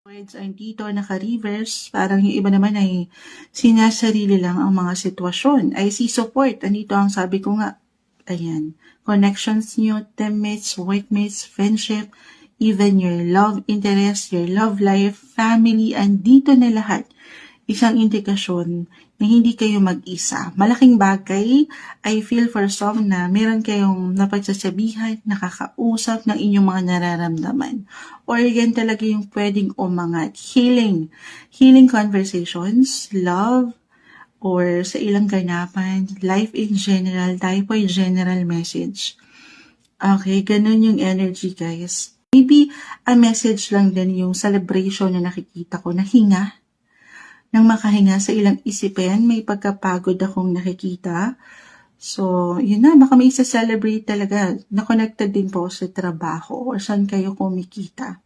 Words ay dito naka-reverse, parang yung iba naman ay sinasarili lang ang mga sitwasyon. I see support, andito ang sabi ko nga, ayan, connections nyo, teammates, workmates, friendship, even your love interest, your love life, family, andito na lahat. Isang indikasyon na hindi kayo mag-isa. Malaking bagay, I feel for some na meron kayong napagsasabihan, nakakausap ng inyong mga nararamdaman. Or yan talaga yung pwedeng umangat. Healing conversations, love, or sa ilang ganapan, life in general, tayo po yung general message. Okay, ganun yung energy, guys. Maybe a message lang din yung celebration na nakikita ko na hinga. Nang makahinga sa ilang isipin, may pagkapagod akong nakikita. So, yun na, baka may isa-celebrate talaga na connected din po sa trabaho or saan kayo kumikita.